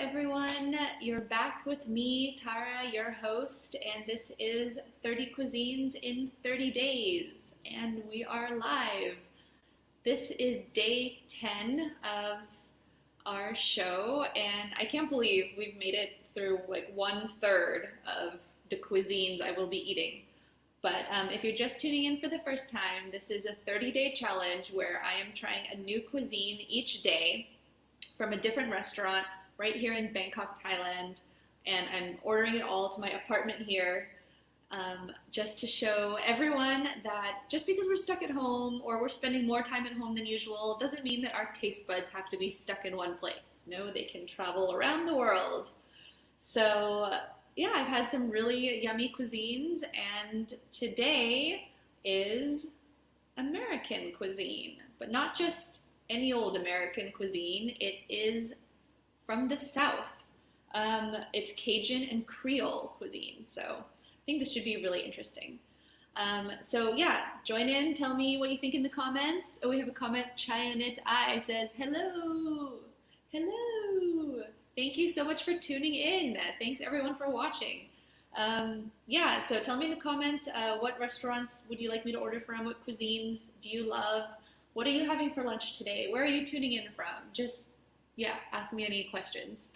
everyone. You're back with me, Tara, your host, and this is 30 Cuisines in 30 Days, and we are live. This is day 10 of our show, and I can't believe we've made it through like 1/3 of the cuisines I will be eating. But if you're just tuning in for the first time, this is a 30-day challenge where I am trying a new cuisine each day from a different restaurant right here in Bangkok, Thailand, and I'm ordering it all to my apartment here, just to show everyone that just because we're stuck at home or we're spending more time at home than usual doesn't mean that our taste buds have to be stuck in one place. No, they can travel around the world. So yeah, I've had some really yummy cuisines, and today is American cuisine, but not just any old American cuisine. It is from the South. It's Cajun and Creole cuisine, so I think this should be really interesting. So yeah, join in, tell me what you think in the comments. Oh, we have a comment, Chionit I says, hello, hello. Thank you so much for tuning in. Thanks everyone for watching. Yeah, so tell me in the comments, what restaurants would you like me to order from? What cuisines do you love? What are you having for lunch today? Where are you tuning in from? Just, yeah, ask me any questions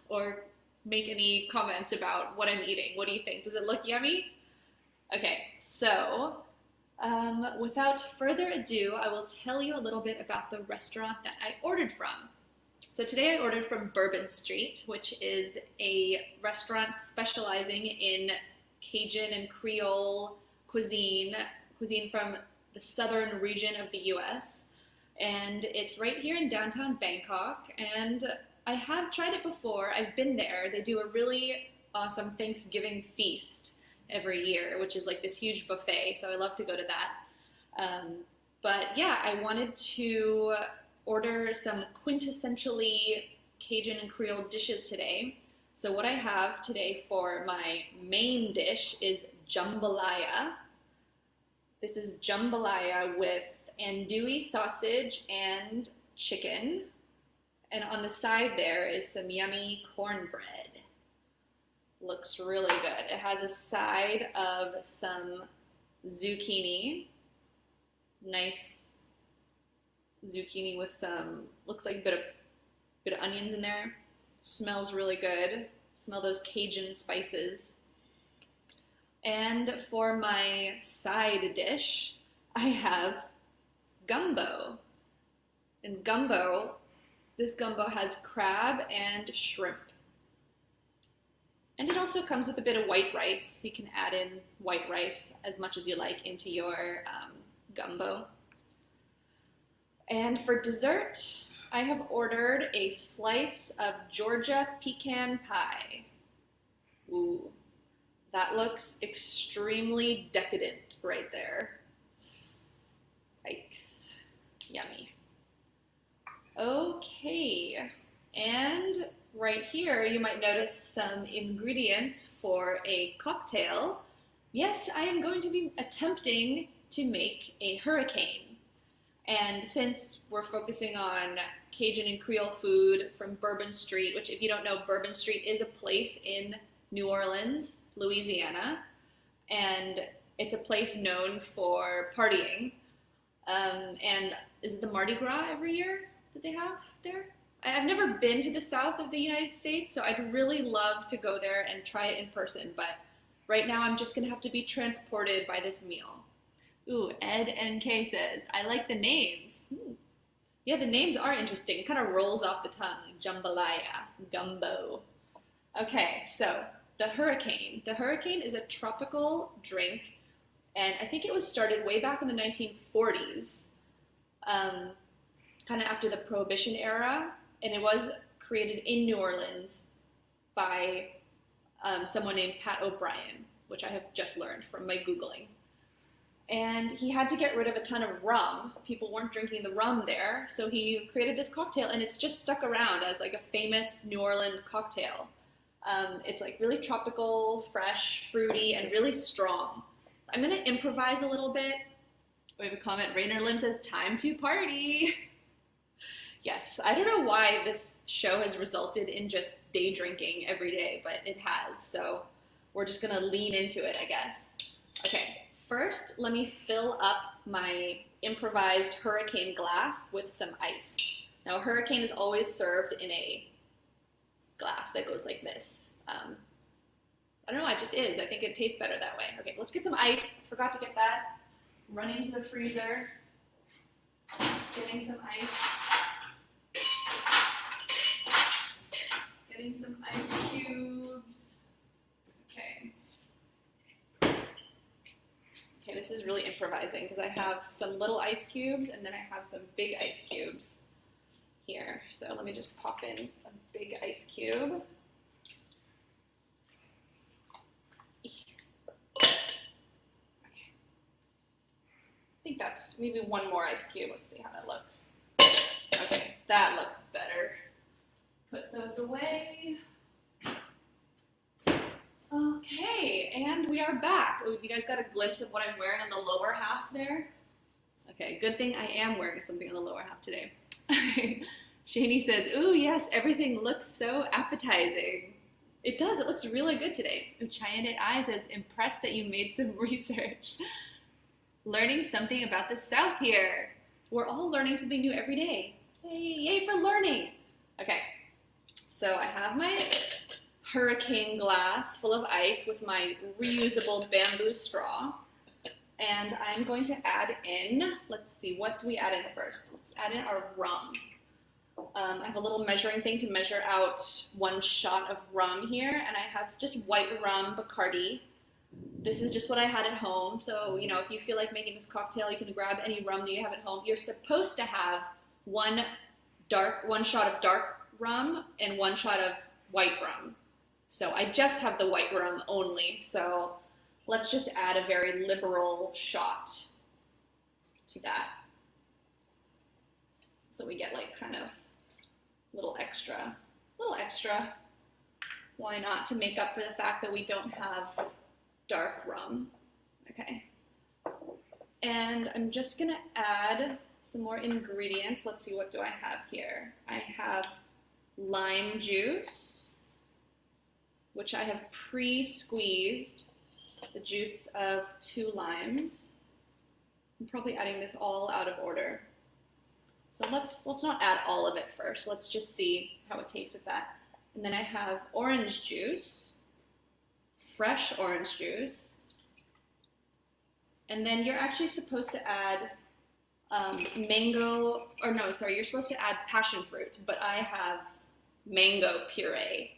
or make any comments about what I'm eating. What do you think? Does it look yummy? Okay, so without further ado, I will tell you a little bit about the restaurant that I ordered from. So today I ordered from Bourbon Street, which is a restaurant specializing in Cajun and Creole cuisine from the southern region of the US. And it's right here in downtown Bangkok, and I have tried it before. I've been there. They do a really awesome Thanksgiving feast every year, which is like this huge buffet, so I love to go to that. But yeah, I wanted to order some quintessentially Cajun and Creole dishes today. So what I have today for my main dish is jambalaya. This is jambalaya with andouille sausage and chicken. And on the side there is some yummy cornbread. Looks really good. It has a side of some zucchini. Nice zucchini with some, looks like a bit of onions in there. Smells really good. Smell those Cajun spices. And for my side dish, I have gumbo. And this gumbo has crab and shrimp. And it also comes with a bit of white rice. You can add in white rice as much as you like into your gumbo. And for dessert, I have ordered a slice of Georgia pecan pie. Ooh, that looks extremely decadent right there. Yikes, yummy. Okay, and right here you might notice some ingredients for a cocktail. Yes, I am going to be attempting to make a hurricane. And since we're focusing on Cajun and Creole food from Bourbon Street, which if you don't know, Bourbon Street is a place in New Orleans, Louisiana, and it's a place known for partying. And is it the Mardi Gras every year that they have there? I've never been to the south of the United States, so I'd really love to go there and try it in person, but right now I'm just gonna have to be transported by this meal. Ooh, Ed NK says, I like the names. Ooh. Yeah, the names are interesting. It kind of rolls off the tongue. Jambalaya, gumbo. Okay, so the hurricane. The hurricane is a tropical drink, and I think it was started way back in the 1940s, kind of after the Prohibition era, and it was created in New Orleans by someone named Pat O'Brien, which I have just learned from my Googling. And he had to get rid of a ton of rum. People weren't drinking the rum there, so he created this cocktail, and it's just stuck around as like a famous New Orleans cocktail. It's like really tropical, fresh, fruity, and really strong. I'm gonna improvise a little bit. We have a comment, Rainer Lim says, time to party. Yes, I don't know why this show has resulted in just day drinking every day, but it has. So we're just gonna lean into it, I guess. Okay, first let me fill up my improvised hurricane glass with some ice. Now, hurricane is always served in a glass that goes like this. I don't know, it just is. I think it tastes better that way. Okay, let's get some ice. Forgot to get that. Running to the freezer, getting some ice. Getting some ice cubes. Okay. Okay, this is really improvising because I have some little ice cubes and then I have some big ice cubes here. So let me just pop in a big ice cube. Okay. I think that's maybe one more ice cube. Let's see how that looks. Okay, that looks better. Put those away. Okay, and we are back. Oh, you guys got a glimpse of what I'm wearing on the lower half there? Okay, good thing I am wearing something on the lower half today. Shani says, ooh, yes, everything looks so appetizing. It does, it looks really good today. Uchayane Eye says, impressed that you made some research. Learning something about the South here. We're all learning something new every day. Yay for learning. Okay. So I have my hurricane glass full of ice with my reusable bamboo straw. And I'm going to add in, let's see, what do we add in first? Let's add in our rum. I have a little measuring thing to measure out 1 shot of rum here. And I have just white rum, Bacardi. This is just what I had at home. So, you know, if you feel like making this cocktail, you can grab any rum that you have at home. You're supposed to have one shot of dark rum and 1 shot of white rum. So I just have the white rum only. So let's just add a very liberal shot to that. So we get like kind of a little extra. Why not, to make up for the fact that we don't have dark rum. Okay. And I'm just gonna add some more ingredients. Let's see, what do I have here? I have lime juice, which I have pre-squeezed the juice of 2 limes. I'm probably adding this all out of order. So let's not add all of it first. Let's just see how it tastes with that. And then I have orange juice, fresh orange juice. And then you're actually supposed to add you're supposed to add passion fruit, but I have mango puree.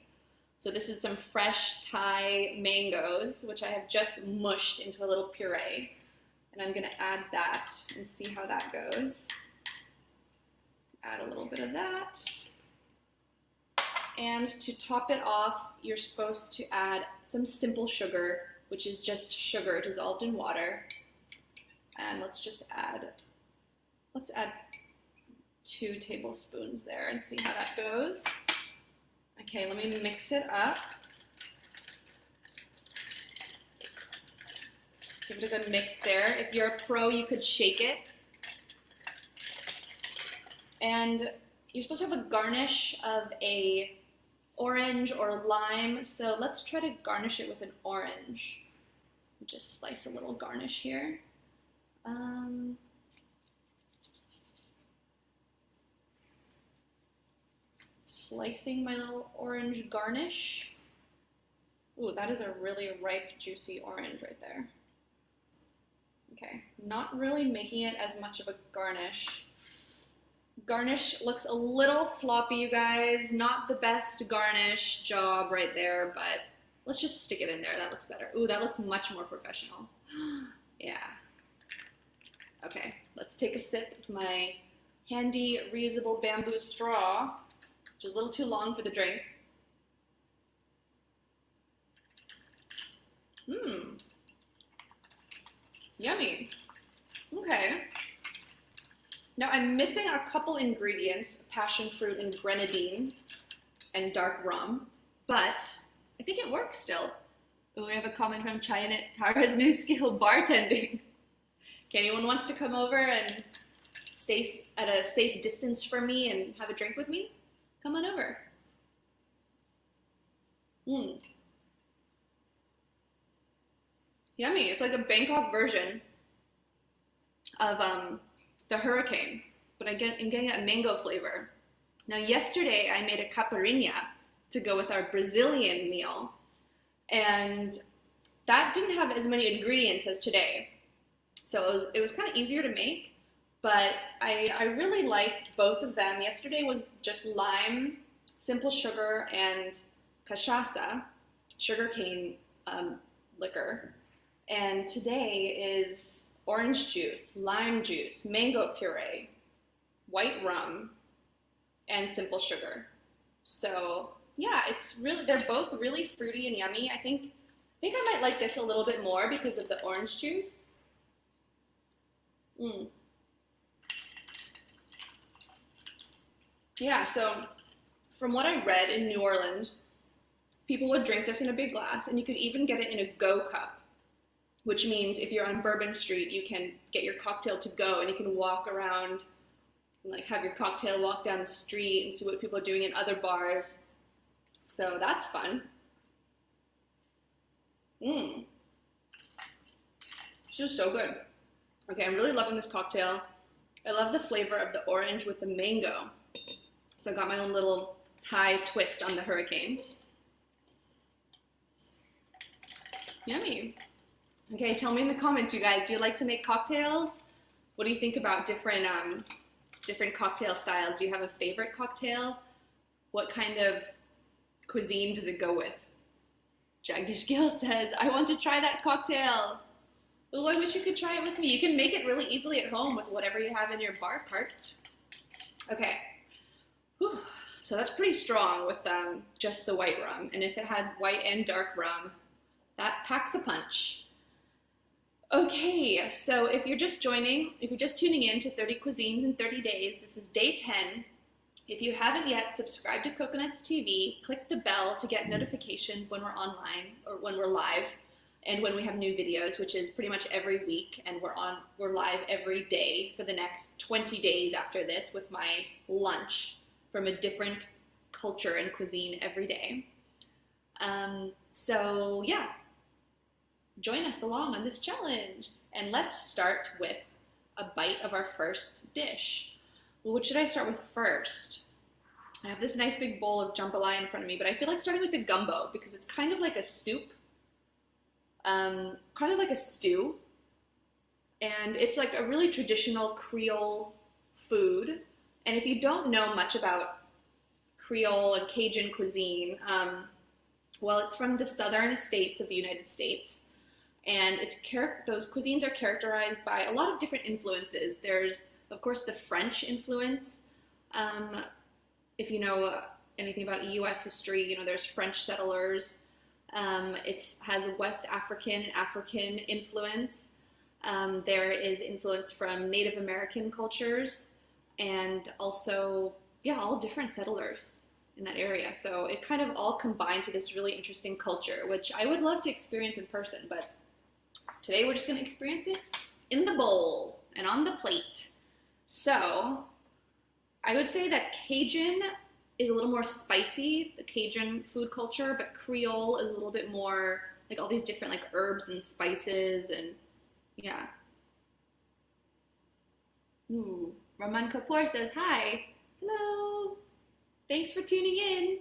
So this is some fresh Thai mangoes, which I have just mushed into a little puree. And I'm gonna add that and see how that goes. Add a little bit of that. And to top it off, you're supposed to add some simple sugar, which is just sugar dissolved in water. And let's add 2 tablespoons there and see how that goes. Okay, let me mix it up. Give it a good mix there. If you're a pro, you could shake it. And you're supposed to have a garnish of a orange or lime, so let's try to garnish it with an orange. Just slice a little garnish here. Slicing my little orange garnish. Ooh, that is a really ripe, juicy orange right there. Okay, not really making it as much of a garnish. Garnish looks a little sloppy, you guys. Not the best garnish job right there, but let's just stick it in there. That looks better. Ooh, that looks much more professional. Yeah. Okay, let's take a sip of my handy reusable bamboo straw, which is a little too long for the drink. Yummy. Okay. Now I'm missing a couple ingredients, passion fruit and grenadine and dark rum, but I think it works still. Oh, we have a comment from China, Tara's new skill, bartending. Okay, anyone wants to come over and stay at a safe distance from me and have a drink with me, come on over. Yummy. It's like a Bangkok version of the hurricane, but I'm getting that mango flavor. Now, yesterday I made a caipirinha to go with our Brazilian meal, and that didn't have as many ingredients as today. So it was kind of easier to make, but I really liked both of them. Yesterday was just lime, simple sugar, and cachaça, sugarcane liquor. And today is orange juice, lime juice, mango puree, white rum, and simple sugar. So yeah, they're both really fruity and yummy. I think I might like this a little bit more because of the orange juice. Yeah, so from what I read in New Orleans, people would drink this in a big glass, and you could even get it in a go cup, which means if you're on Bourbon Street, you can get your cocktail to go, and you can walk around and like have your cocktail, walk down the street and see what people are doing in other bars. So that's fun. It's just so good. Okay, I'm really loving this cocktail. I love the flavor of the orange with the mango. So I got my own little Thai twist on the hurricane. Yummy. Okay, tell me in the comments, you guys, do you like to make cocktails? What do you think about different cocktail styles? Do you have a favorite cocktail? What kind of cuisine does it go with? Jagdish Gill says, I want to try that cocktail. Oh, I wish you could try it with me. You can make it really easily at home with whatever you have in your bar cart. Okay. Whew. So that's pretty strong with just the white rum. And if it had white and dark rum, that packs a punch. Okay, so if you're just tuning in to 30 Cuisines in 30 Days, this is day 10. If you haven't yet, subscribe to Coconuts TV, click the bell to get notifications when we're online or when we're live and when we have new videos, which is pretty much every week, and we're live every day for the next 20 days after this with my lunch from a different culture and cuisine every day. So yeah, join us along on this challenge, and let's start with a bite of our first dish. Well, what should I start with first? I have this nice big bowl of jambalaya in front of me, but I feel like starting with the gumbo because it's kind of like a soup, kind of like a stew, and it's like a really traditional Creole food. And if you don't know much about Creole and Cajun cuisine, well, it's from the southern states of the United States, and those cuisines are characterized by a lot of different influences. There's, of course, the French influence. If you know anything about U.S. history, you know there's French settlers. It has a West African and African influence. There is influence from Native American cultures, and also, yeah, all different settlers in that area. So it kind of all combined to this really interesting culture, which I would love to experience in person, but today we're just going to experience it in the bowl and on the plate. So I would say that Cajun is a little more spicy, the Cajun food culture, but Creole is a little bit more like all these different like herbs and spices, and yeah. Ooh, Raman Kapoor says hi. Hello. Thanks for tuning in.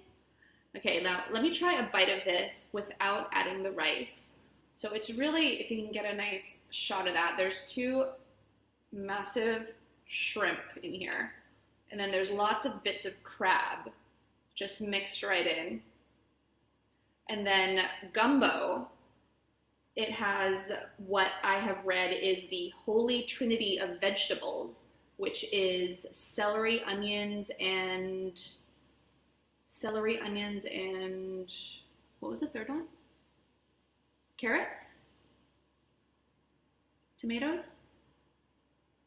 Okay, now let me try a bite of this without adding the rice. So it's really, if you can get a nice shot of that, there's two massive shrimp in here. And then there's lots of bits of crab just mixed right in. And then gumbo, it has what I have read is the holy trinity of vegetables, which is celery, onions, and what was the third one? Carrots? Tomatoes?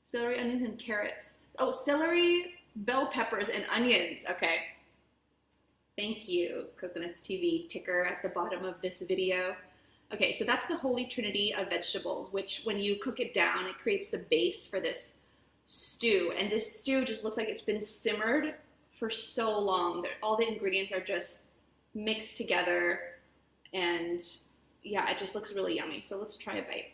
Celery, onions, and carrots. Oh, celery, bell peppers, and onions. Okay. Thank you, Coconuts TV ticker at the bottom of this video. Okay, so that's the holy trinity of vegetables, which when you cook it down, it creates the base for this stew. And this stew just looks like it's been simmered for so long that all the ingredients are just mixed together. And yeah, it just looks really yummy. So let's try a bite.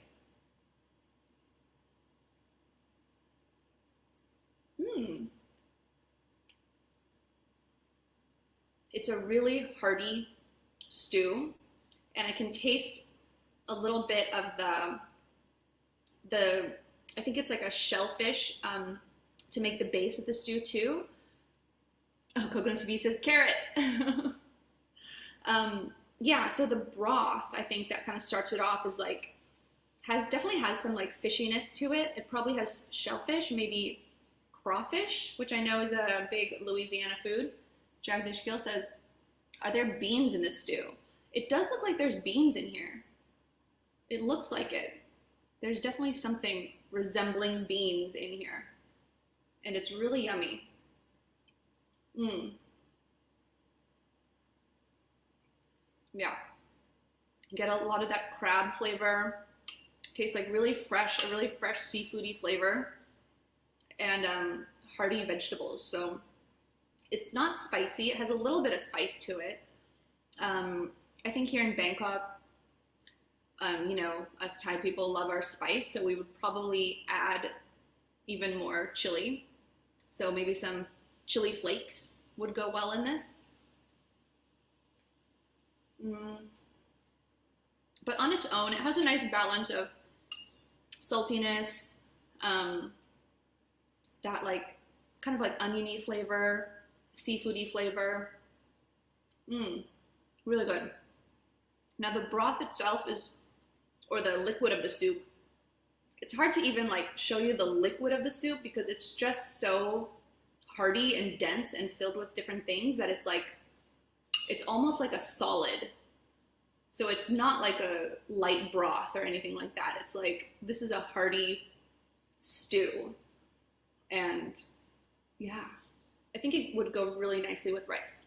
It's a really hearty stew, and I can taste a little bit of the I think it's like a shellfish to make the base of the stew too. Oh, Coconut TV says carrots. Yeah, so the broth, I think that kind of starts it off is like, definitely has some like fishiness to it. It probably has shellfish, maybe crawfish, which I know is a big Louisiana food. Jagdish Gill says, are there beans in this stew? It does look like there's beans in here. It looks like it. There's definitely something resembling beans in here. And it's really yummy. Yeah. Get a lot of that crab flavor. Tastes like a really fresh seafoody flavor. And hearty vegetables. So it's not spicy. It has a little bit of spice to it. I think here in Bangkok, you know, us Thai people love our spice, so we would probably add even more chili. So maybe some chili flakes would go well in this. But on its own, it has a nice balance of saltiness, that like kind of like oniony flavor, seafoody flavor. Really good. Now the broth itself is, or the liquid of the soup, it's hard to even like show you the liquid of the soup because it's just so hearty and dense and filled with different things that it's like, it's almost like a solid. So it's not like a light broth or anything like that. It's like, this is a hearty stew. And yeah, I think it would go really nicely with rice.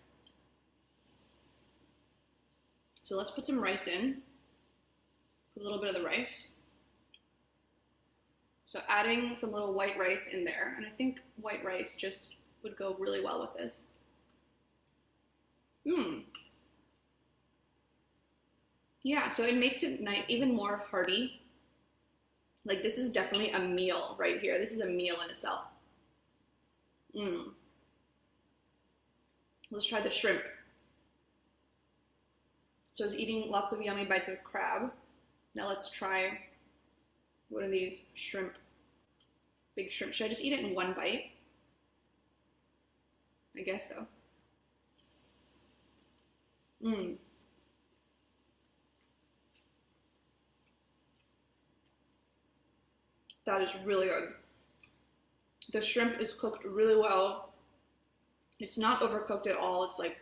So let's put some rice in. Put a little bit of the rice. So adding some little white rice in there. And I think white rice just would go really well with this. Yeah, so it makes it nice, even more hearty. Like this is definitely a meal right here. This is a meal in itself. Let's try the shrimp. So I was eating lots of yummy bites of crab. Now let's try one of these shrimp, big shrimp. Should I just eat it in one bite? I guess so. That is really good. The shrimp is cooked really well. It's not overcooked at all. It's like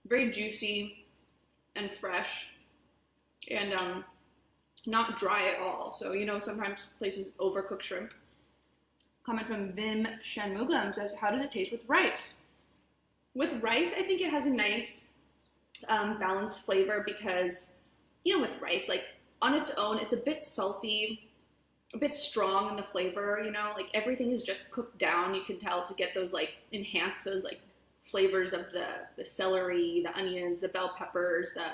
very juicy and fresh and not dry at all. So, you know, sometimes places overcook shrimp. Comment from Vim Shanmugam says, how does it taste with rice? With rice, I think it has a nice balanced flavor because, you know, with rice, like on its own, it's a bit salty, a bit strong in the flavor, you know, like everything is just cooked down. You can tell to get those like, enhance those like flavors of the celery, the onions, the bell peppers, the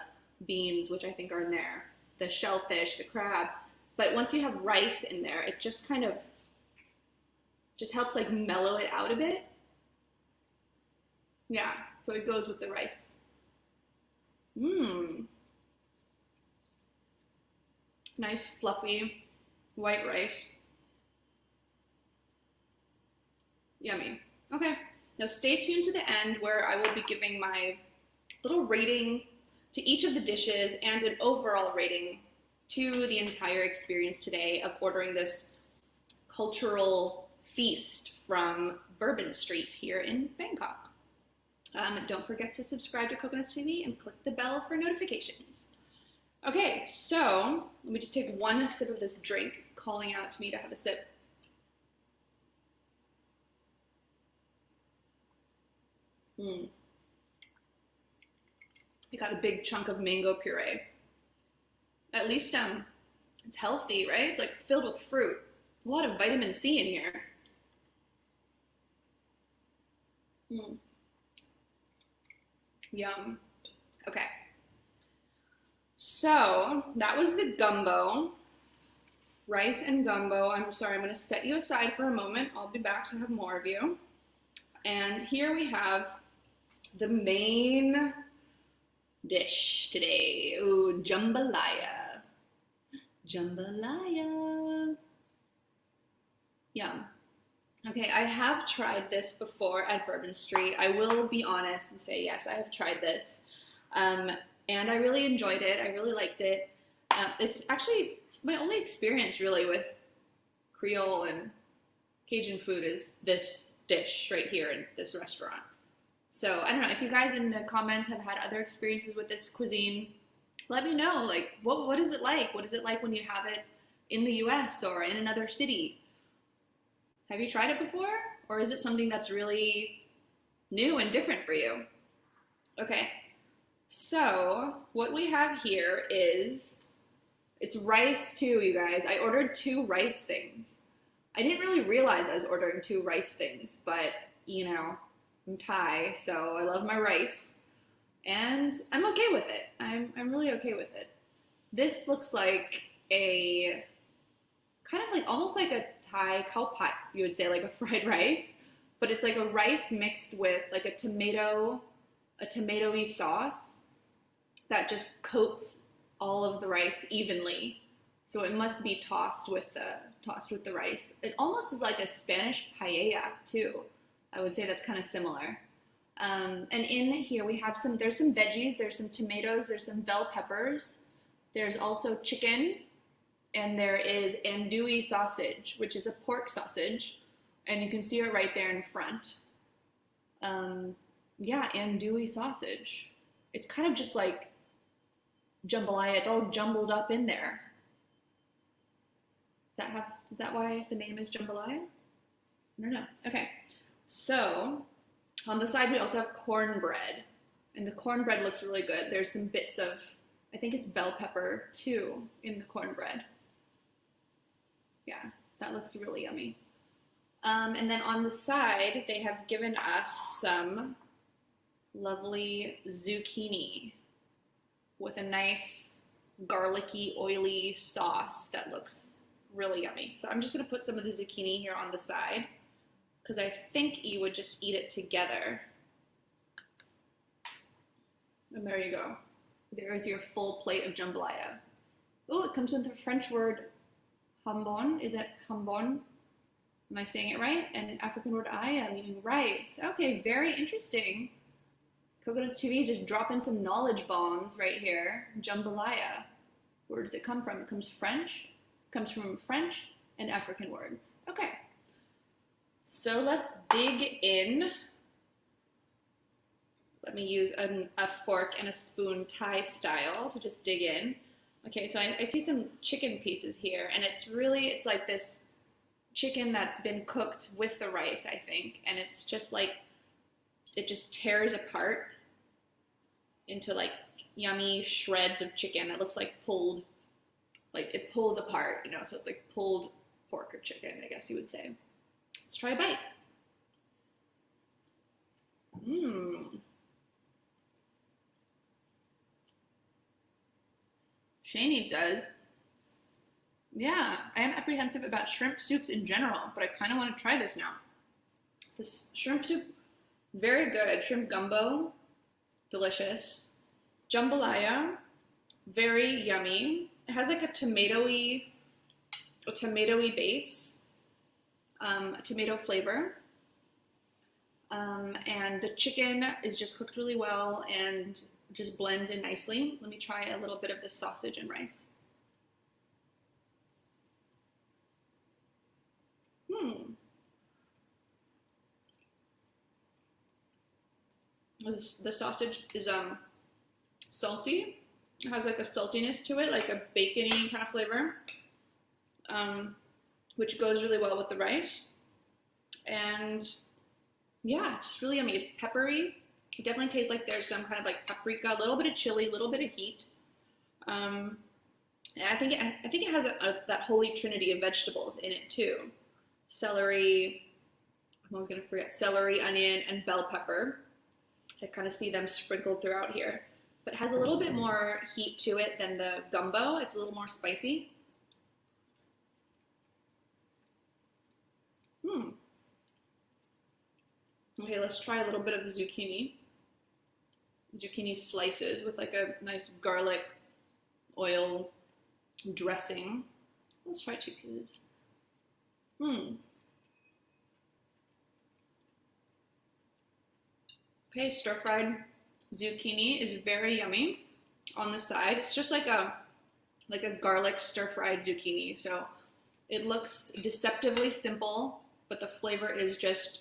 beans, which I think are in there, the shellfish, the crab. But once you have rice in there, it just kind of just helps like mellow it out a bit. Yeah, so it goes with the rice. Nice fluffy white rice. Yummy. Okay, now stay tuned to the end where I will be giving my little rating to each of the dishes and an overall rating to the entire experience today of ordering this cultural feast from Bourbon Street here in Bangkok. Don't forget to subscribe to Coconuts TV and click the bell for notifications. Okay, so let me just take one sip of this drink. It's calling out to me to have a sip. I got a big chunk of mango puree. At least it's healthy, right? It's like filled with fruit. A lot of vitamin C in here. Mm. Yum. Okay. So that was the gumbo, rice and gumbo. I'm sorry, I'm going to set you aside for a moment. I'll be back to have more of you. And here we have the main dish today. Ooh, jambalaya. Jambalaya. Yum. Okay, I have tried this before at Bourbon Street. I will be honest and say, yes, I have tried this. And I really enjoyed it. I really liked it. It's my only experience really with Creole and Cajun food is this dish right here in this restaurant. So I don't know if you guys in the comments have had other experiences with this cuisine. Let me know, like, what is it like? What is it like when you have it in the US or in another city? Have you tried it before? Or is it something that's really new and different for you? Okay, so what we have here is, it's rice too, you guys. I ordered 2 rice things. I didn't really realize I was ordering 2 rice things, but, you know, I'm Thai, so I love my rice. And I'm okay with it. I'm really okay with it. This looks like a, kind of like, almost like a Thai khao pat, you would say, like a fried rice. But it's like a rice mixed with like a tomatoey sauce that just coats all of the rice evenly. So it must be tossed with the rice. It almost is like a Spanish paella too. I would say that's kind of similar. And in here we have there's some veggies, there's some tomatoes, there's some bell peppers. There's also chicken, and there is andouille sausage, which is a pork sausage. And you can see it right there in front. Yeah, andouille sausage. It's kind of just like jambalaya. It's all jumbled up in there. Is that why the name is jambalaya? I don't know. Okay, so on the side we also have cornbread, and the cornbread looks really good. There's some bits of, I think it's bell pepper too in the cornbread. Yeah, that looks really yummy. And then on the side, they have given us some lovely zucchini with a nice garlicky, oily sauce that looks really yummy. So I'm just gonna put some of the zucchini here on the side because I think you would just eat it together. And there you go. There's your full plate of jambalaya. Oh, it comes with the French word jambon. Is it jambon? Am I saying it right? And African word aya, meaning rice. Okay, very interesting. Coconuts TV is just dropping some knowledge bombs right here. Jambalaya. Where does it come from? It comes French. It comes from French and African words. Okay. So let's dig in. Let me use a fork and a spoon Thai style to just dig in. Okay, so I see some chicken pieces here, and it's like this chicken that's been cooked with the rice, I think, and it's just like, it just tears apart into like yummy shreds of chicken that looks like pulled, like it pulls apart, you know, so it's like pulled pork or chicken, I guess you would say. Let's try a bite. Shani says, yeah, I am apprehensive about shrimp soups in general, but I kind of want to try this now. This shrimp soup, very good. Shrimp gumbo, delicious. Jambalaya, very yummy. It has like a tomatoey base, a tomato flavor. And the chicken is just cooked really well and just blends in nicely. Let me try a little bit of the sausage and rice. The sausage is salty. It has like a saltiness to it, like a bacony kind of flavor, which goes really well with the rice. And yeah, it's just really yummy. It's peppery. It definitely tastes like there's some kind of like paprika, a little bit of chili, a little bit of heat. And I think it has that holy trinity of vegetables in it too. Celery, I was gonna forget celery, onion, and bell pepper. I kind of see them sprinkled throughout here, but it has a little bit more heat to it than the gumbo. It's a little more spicy. Okay, let's try a little bit of the zucchini. Zucchini slices with like a nice garlic oil dressing. Let's try 2 pieces. Okay, stir-fried zucchini is very yummy on the side. It's just like a garlic stir-fried zucchini. So it looks deceptively simple, but the flavor is just,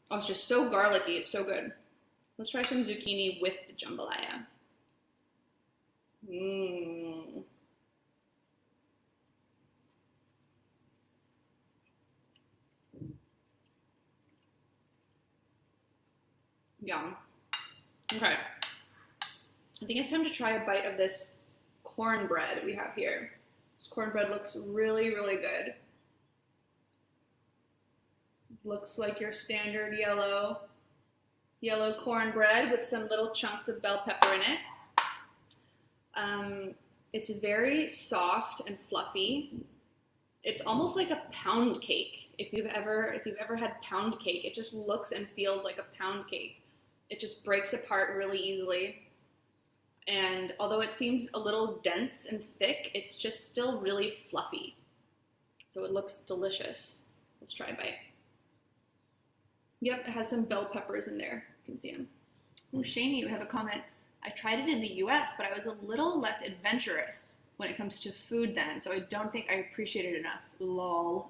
oh, it's just so garlicky. It's so good. Let's try some zucchini with the jambalaya. Yum. Okay. I think it's time to try a bite of this cornbread we have here. This cornbread looks really, really good. Looks like your standard yellow cornbread with some little chunks of bell pepper in it. It's very soft and fluffy. It's almost like a pound cake. If you've ever had pound cake, it just looks and feels like a pound cake. It just breaks apart really easily. And although it seems a little dense and thick, it's just still really fluffy. So it looks delicious. Let's try a bite. Yep, it has some bell peppers in there. You can see them. Oh, Shani, you have a comment. I tried it in the US, but I was a little less adventurous when it comes to food then, so I don't think I appreciate it enough. Lol.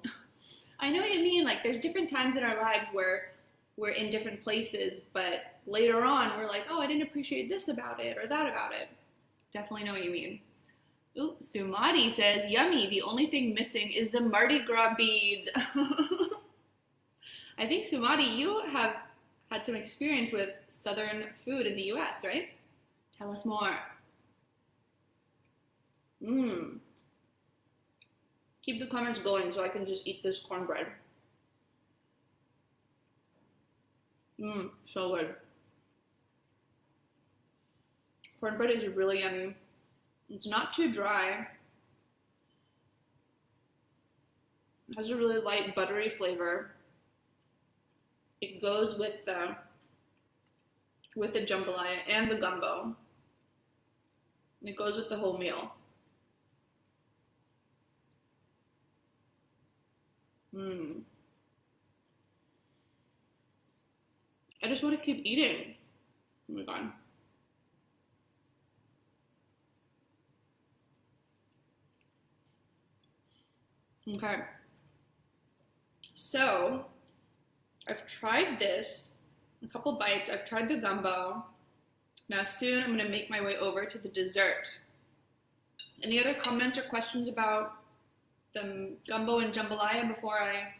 I know what you mean. Like, there's different times in our lives where we're in different places, but later on we're like, oh, I didn't appreciate this about it or that about it. Definitely know what you mean. Ooh, Sumati says, yummy, the only thing missing is the Mardi Gras beads. I think, Sumati, you have had some experience with Southern food in the US, right? Tell us more. Keep the comments going so I can just eat this cornbread. So good. Cornbread is really yummy. It's not too dry. It has a really light buttery flavor. It goes with the jambalaya and the gumbo. It goes with the whole meal. I just want to keep eating. Oh my god. Okay. So, I've tried this, a couple bites. I've tried the gumbo. Now soon I'm going to make my way over to the dessert. Any other comments or questions about the gumbo and jambalaya before I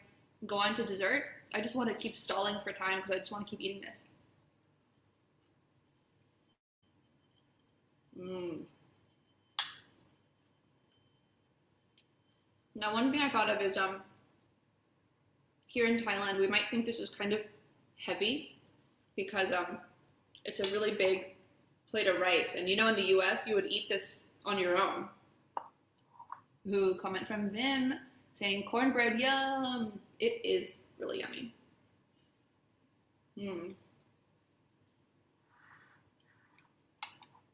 go on to dessert? I just want to keep stalling for time because I just want to keep eating this. Now, one thing I thought of is here in Thailand, we might think this is kind of heavy because it's a really big plate of rice. And you know, in the US, you would eat this on your own. Ooh, comment from Vim saying cornbread, yum. It is really yummy.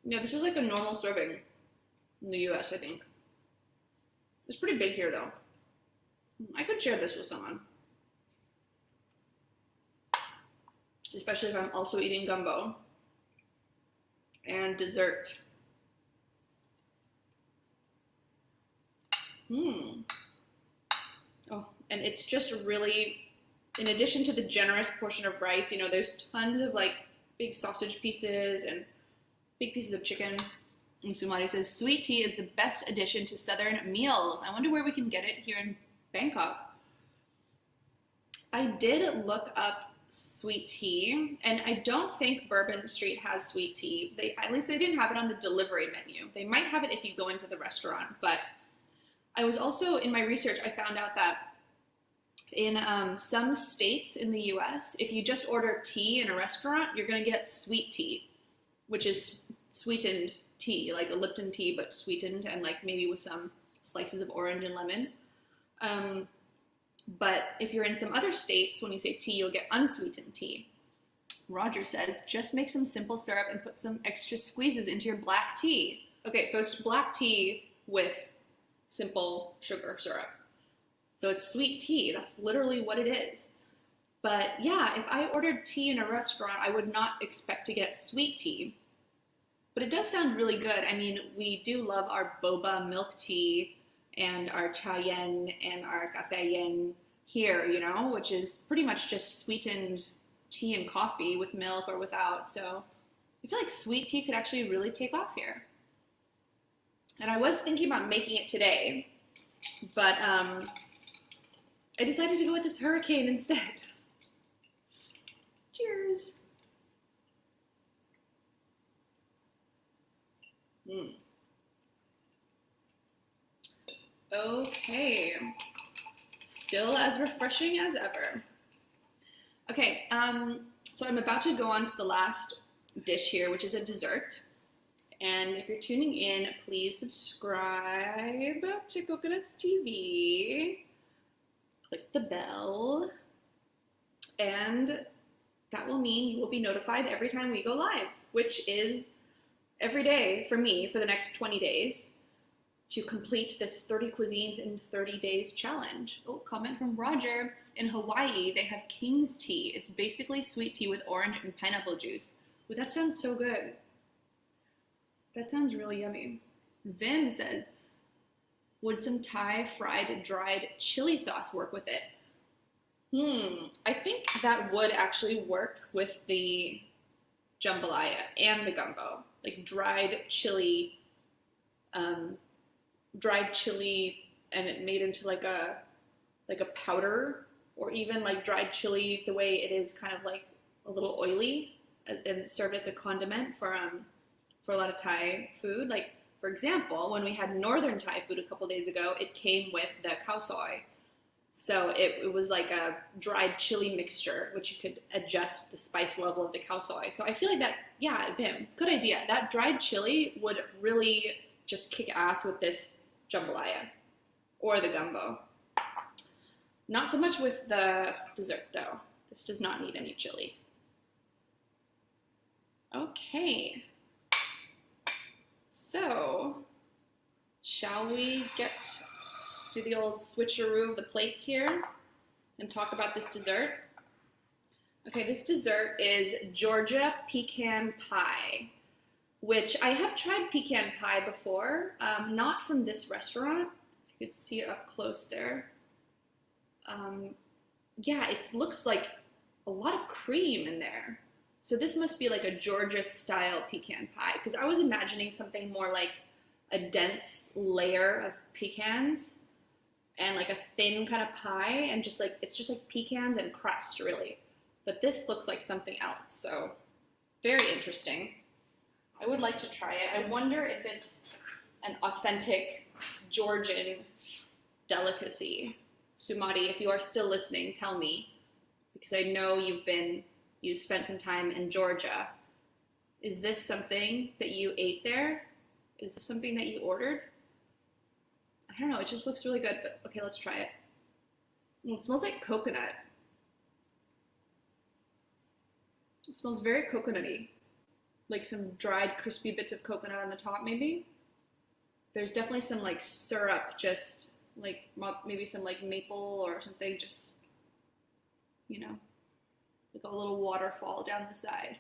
Yeah, this is like a normal serving in the US, I think. It's pretty big here, though. I could share this with someone. Especially if I'm also eating gumbo and dessert. Oh, and it's just really, in addition to the generous portion of rice, you know, there's tons of like big sausage pieces and big pieces of chicken. And Sumati says, sweet tea is the best addition to Southern meals. I wonder where we can get it here in Bangkok. I did look up sweet tea, and I don't think Bourbon Street has sweet tea. At least they didn't have it on the delivery menu. They might have it if you go into the restaurant, but I was also, in my research, I found out that In some states in the US, if you just order tea in a restaurant, you're going to get sweet tea, which is sweetened tea, like a Lipton tea, but sweetened and like maybe with some slices of orange and lemon. But if you're in some other states, when you say tea, you'll get unsweetened tea. Roger says, just make some simple syrup and put some extra squeezes into your black tea. Okay, so it's black tea with simple sugar syrup. So it's sweet tea. That's literally what it is. But yeah, if I ordered tea in a restaurant, I would not expect to get sweet tea. But it does sound really good. I mean, we do love our boba milk tea and our CAJUN and our cafeyen here, you know, which is pretty much just sweetened tea and coffee with milk or without. So I feel like sweet tea could actually really take off here. And I was thinking about making it today, but I decided to go with this hurricane instead. Cheers. Okay, still as refreshing as ever. Okay, so I'm about to go on to the last dish here, which is a dessert. And if you're tuning in, please subscribe to Coconuts TV. Click the bell. And that will mean you will be notified every time we go live, which is every day for me for the next 20 days to complete this 30 cuisines in 30 days challenge. Oh, comment from Roger. In Hawaii, they have King's tea. It's basically sweet tea with orange and pineapple juice. Ooh, that sounds so good. That sounds really yummy. Vin says, would some Thai fried dried chili sauce work with it? I think that would actually work with the jambalaya and the gumbo. Like dried chili and it made into like a powder, or even like dried chili the way it is kind of like a little oily and served as a condiment for a lot of Thai food. Like for example, when we had northern Thai food a couple days ago, it came with the khao soi. So it was like a dried chili mixture, which you could adjust the spice level of the khao soi. So I feel like that, yeah, Vim, good idea. That dried chili would really just kick ass with this jambalaya or the gumbo. Not so much with the dessert though. This does not need any chili. Okay. So, shall we do the old switcheroo of the plates here and talk about this dessert? Okay, this dessert is Georgia pecan pie, which I have tried pecan pie before, not from this restaurant. You could see it up close there. Yeah, it looks like a lot of cream in there. So this must be like a Georgia style pecan pie, because I was imagining something more like a dense layer of pecans and like a thin kind of pie, and just like it's just like pecans and crust really. But this looks like something else, so very interesting. I would like to try it. I wonder if it's an authentic Georgian delicacy. Sumati, if you are still listening, tell me, because I know you've spent some time in Georgia. Is this something that you ate there? Is this something that you ordered? I don't know, it just looks really good, but okay, let's try it. It smells like coconut. It smells very coconutty. Like some dried crispy bits of coconut on the top maybe. There's definitely some like syrup, just like maybe some like maple or something, just, you know, like a little waterfall down the side.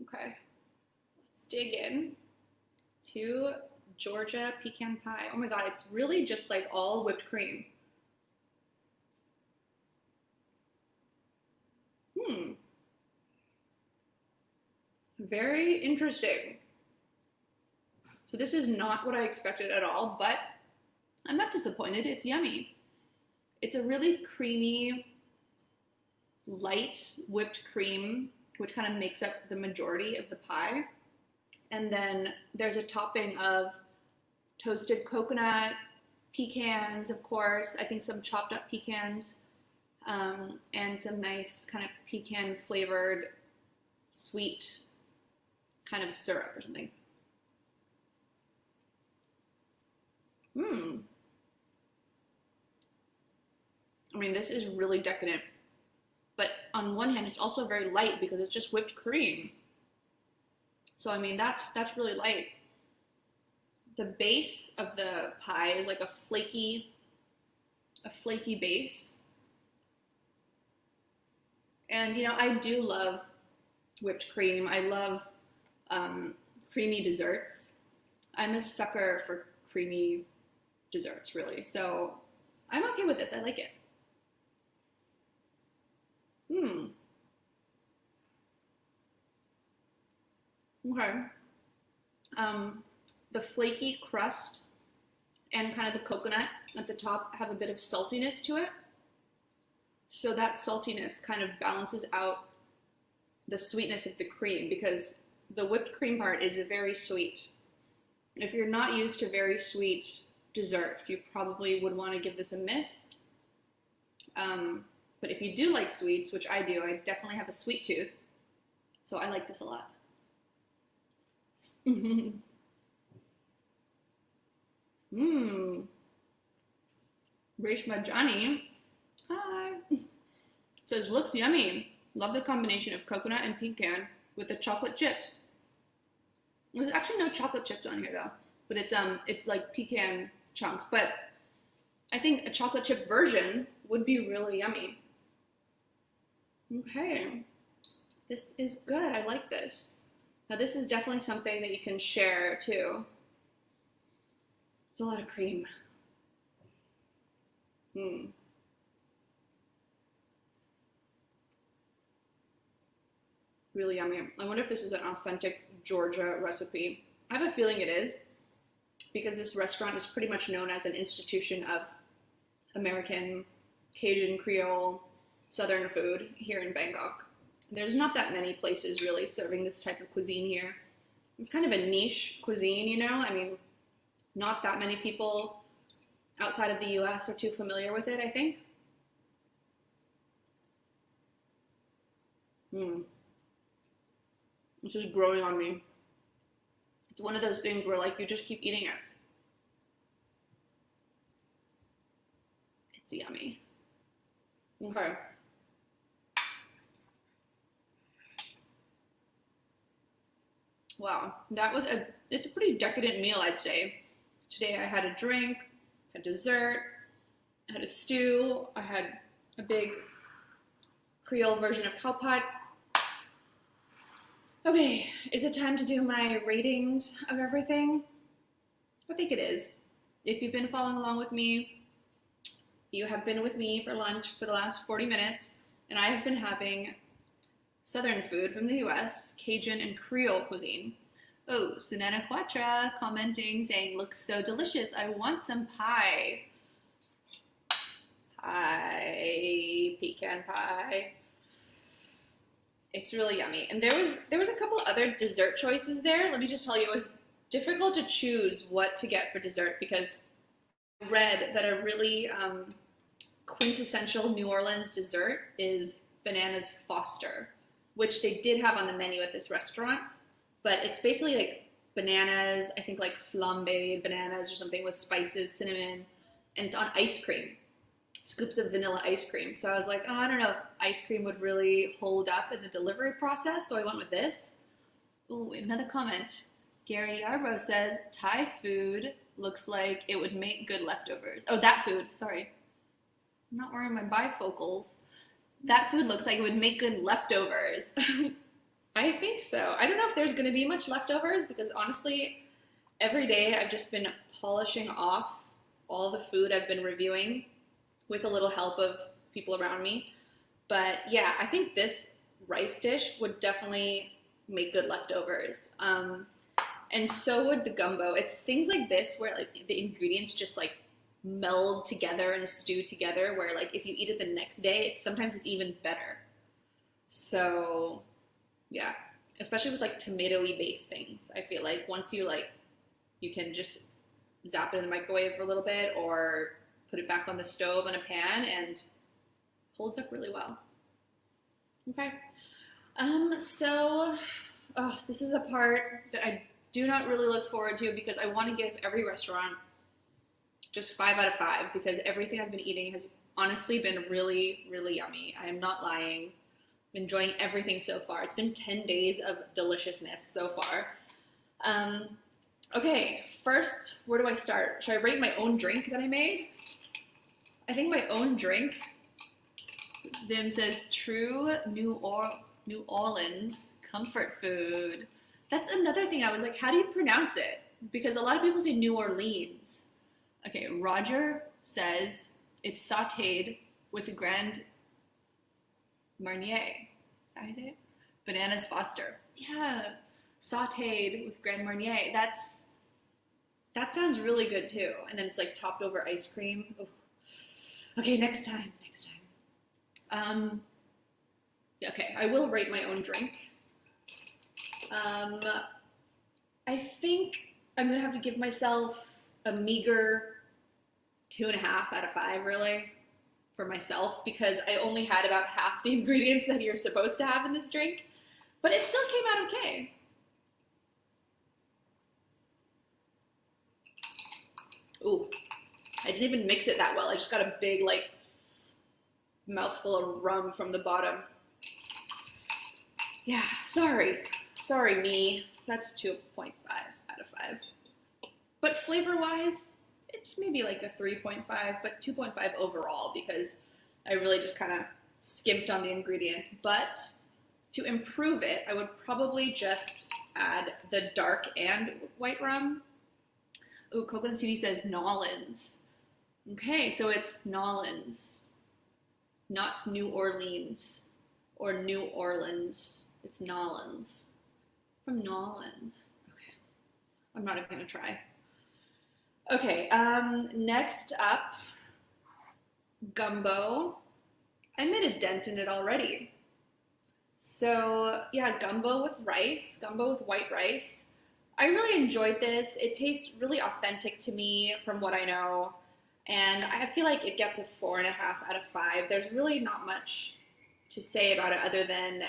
Okay, let's dig in to Georgia pecan pie. Oh my god, it's really just like all whipped cream. Very interesting. So this is not what I expected at all, but I'm not disappointed. It's yummy. It's a really creamy, light whipped cream, which kind of makes up the majority of the pie. And then there's a topping of toasted coconut, pecans, of course. I think some chopped up pecans, and some nice kind of pecan flavored sweet kind of syrup or something. I mean, this is really decadent, but on one hand, it's also very light because it's just whipped cream. So I mean, that's really light. The base of the pie is like a flaky base. And you know, I do love whipped cream. I love creamy desserts. I'm a sucker for creamy desserts, really. So I'm okay with this. I like it. Okay. The flaky crust and kind of the coconut at the top have a bit of saltiness to it. So that saltiness kind of balances out the sweetness of the cream, because the whipped cream part is very sweet. If you're not used to very sweet desserts, you probably would want to give this a miss. But if you do like sweets, which I do, I definitely have a sweet tooth, so I like this a lot. Reshma Johnny, hi, says, looks yummy. Love the combination of coconut and pecan with the chocolate chips. There's actually no chocolate chips on here though, but it's like pecan chunks. But I think a chocolate chip version would be really yummy. Okay, this is good. I like this. Now this is definitely something that you can share too. It's a lot of cream. Really yummy. I wonder if this is an authentic Georgia recipe. I have a feeling it is, because this restaurant is pretty much known as an institution of American, Cajun, Creole, Southern food here in Bangkok. There's not that many places really serving this type of cuisine here. It's kind of a niche cuisine, you know? I mean, not that many people outside of the US are too familiar with it, I think. It's just growing on me. It's one of those things where like you just keep eating it. It's yummy. Okay. Wow, it's a pretty decadent meal, I'd say. Today I had a drink, a dessert, I had a stew, I had a big Creole version of cow pot. Okay, is it time to do my ratings of everything? I think it is. If you've been following along with me, you have been with me for lunch for the last 40 minutes, and I have been having Southern food from the US, Cajun and Creole cuisine. Oh, Sunana Quatra commenting, saying, looks so delicious. I want some pie. Pie, pecan pie. It's really yummy. And there was a couple other dessert choices there. Let me just tell you, it was difficult to choose what to get for dessert, because I read that a really quintessential New Orleans dessert is bananas Foster, which they did have on the menu at this restaurant, but it's basically like bananas, I think like flambéed bananas or something with spices, cinnamon, and it's on ice cream, scoops of vanilla ice cream. So I was like, oh, I don't know if ice cream would really hold up in the delivery process, so I went with this. Oh, another comment. Gary Yarbrough says, Thai food looks like it would make good leftovers. Oh, that food, sorry. I'm not wearing my bifocals. That food looks like it would make good leftovers. I think so. I don't know if there's going to be much leftovers, because honestly, every day I've just been polishing off all the food I've been reviewing with a little help of people around me. But yeah, I think this rice dish would definitely make good leftovers. And so would the gumbo. It's things like this where like the ingredients just like meld together and stew together, where like if you eat it the next day, sometimes it's even better. So yeah, especially with like tomatoey based things, I feel like once you can just zap it in the microwave for a little bit or put it back on the stove on a pan, and Holds up really well. Okay. This is the part that I do not really look forward to because I want to give every restaurant just 5 out of 5 because everything I've been eating has honestly been really, really yummy. I am not lying. I'm enjoying everything so far. It's been 10 days of deliciousness so far. Okay, first, where do I start? Should I rate my own drink that I made? I think my own drink, Vim says, true New Orleans comfort food. That's another thing I was like, how do you pronounce it? Because a lot of people say New Orleans. Okay, Roger says it's sauteed with Grand Marnier. Is that how you say it? Bananas Foster. Yeah, sauteed with Grand Marnier. That sounds really good too. And then it's like topped over ice cream. Ooh. Okay, next time. Okay, I will rate my own drink. I think I'm gonna have to give myself a meager 2.5 out of 5, really, for myself, because I only had about half the ingredients that you're supposed to have in this drink, but it still came out okay. Ooh, I didn't even mix it that well. I just got a big, like, mouthful of rum from the bottom. Yeah, sorry me. That's 2.5 out of 5. But flavor-wise, it's maybe like a 3.5, but 2.5 overall because I really just kind of skimped on the ingredients. But to improve it, I would probably just add the dark and white rum. Ooh, Coconut CD says Nolans. Okay, so it's Nolans, not New Orleans or New Orleans. It's Nolans. From Nolans. Okay, I'm not even gonna try. Okay, next up, gumbo. I made a dent in it already. So yeah, gumbo with rice, gumbo with white rice. I really enjoyed this. It tastes really authentic to me from what I know. And I feel like it gets a 4.5 out of 5. There's really not much to say about it other than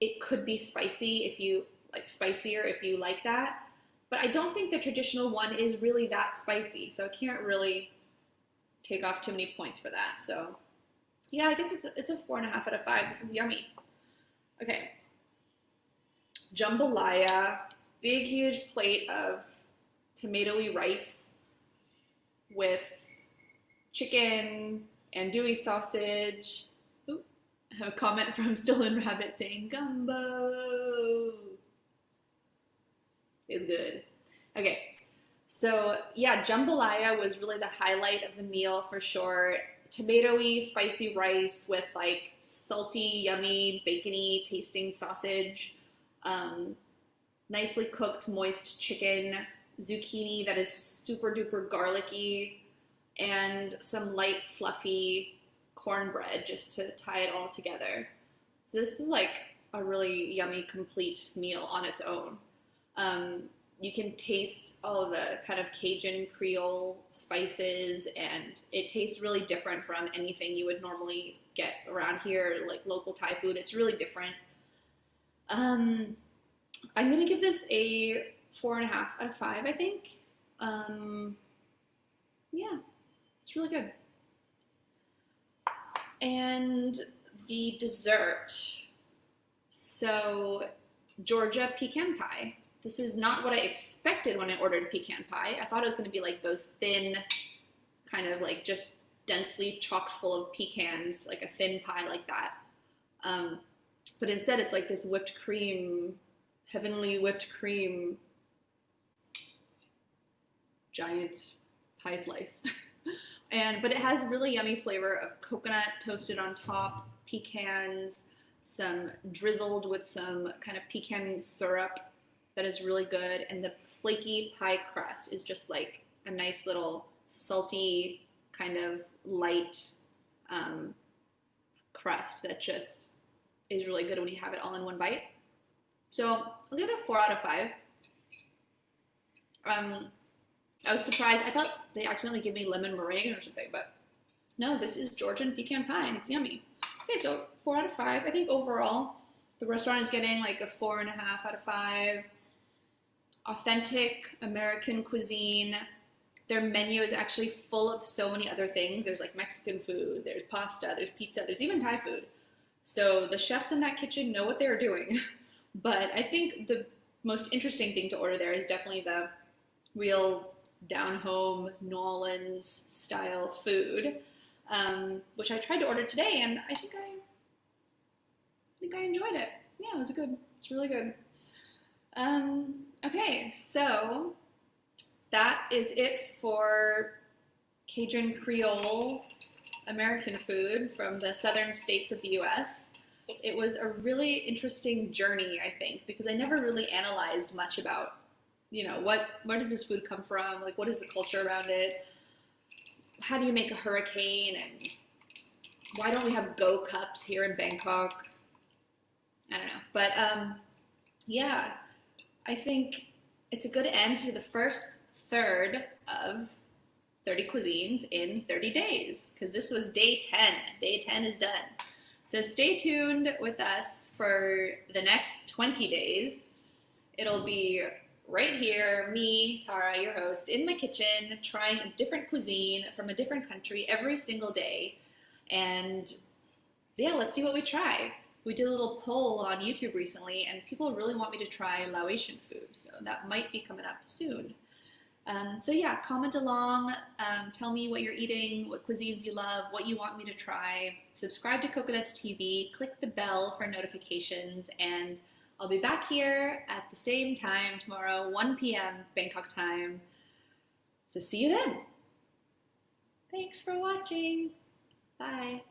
it could be spicy if you like spicier if you like that. But I don't think the traditional one is really that spicy. So I can't really take off too many points for that. So yeah, I guess it's a 4.5 out of 5. This is yummy. Okay. Jambalaya. Big, huge plate of tomatoey rice with chicken, andouille sausage. Ooh, I have a comment from Stolen Rabbit saying gumbo. It's good. Okay, so yeah, jambalaya was really the highlight of the meal for sure. Tomatoey, spicy rice with like salty, yummy, bacony tasting sausage. Nicely cooked, moist chicken, zucchini that is super duper garlicky, and some light, fluffy cornbread just to tie it all together. So this is like a really yummy, complete meal on its own. You can taste all of the kind of CAJUN Creole spices, and it tastes really different from anything you would normally get around here, like local Thai food. It's really different. I'm gonna give this a 4.5 out of 5, I think. Yeah, it's really good. And the dessert. So, Georgia pecan pie. This is not what I expected when I ordered pecan pie. I thought it was gonna be like those thin, kind of like just densely chocked full of pecans, like a thin pie like that. But instead it's like this whipped cream, heavenly whipped cream, giant pie slice. But it has really yummy flavor of coconut toasted on top, pecans, some drizzled with some kind of pecan syrup that is really good. And the flaky pie crust is just like a nice little salty, kind of light crust that just is really good when you have it all in one bite. So I'll give it a 4 out of 5. I was surprised. I thought they accidentally gave me lemon meringue or something, but no, this is Georgian pecan pie and it's yummy. Okay, so 4 out of 5. I think overall the restaurant is getting like a 4.5 out of 5. Authentic American cuisine. Their menu is actually full of so many other things. There's like Mexican food, there's pasta, there's pizza, there's even Thai food. So the chefs in that kitchen know what they're doing. But I think the most interesting thing to order there is definitely the real down home New Orleans style food, which I tried to order today, and I think I enjoyed it. Yeah, it was good. It's really good. Okay, so that is it for Cajun Creole American food from the southern states of the US. It was a really interesting journey, I think, because I never really analyzed much about, where does this food come from? Like, what is the culture around it? How do you make a hurricane? And why don't we have go cups here in Bangkok? I don't know. But yeah, I think it's a good end to the first third of 30 cuisines in 30 days, because this was day 10. Day 10 is done. So stay tuned with us for the next 20 days. It'll be right here, me, Tara, your host, in my kitchen, trying a different cuisine from a different country every single day. And yeah, let's see what we try. We did a little poll on YouTube recently, and people really want me to try Laotian food, so that might be coming up soon. So yeah, comment along, tell me what you're eating, what cuisines you love, what you want me to try. Subscribe to Coconuts TV, click the bell for notifications, and I'll be back here at the same time tomorrow, 1 p.m. Bangkok time. So see you then. Thanks for watching. Bye.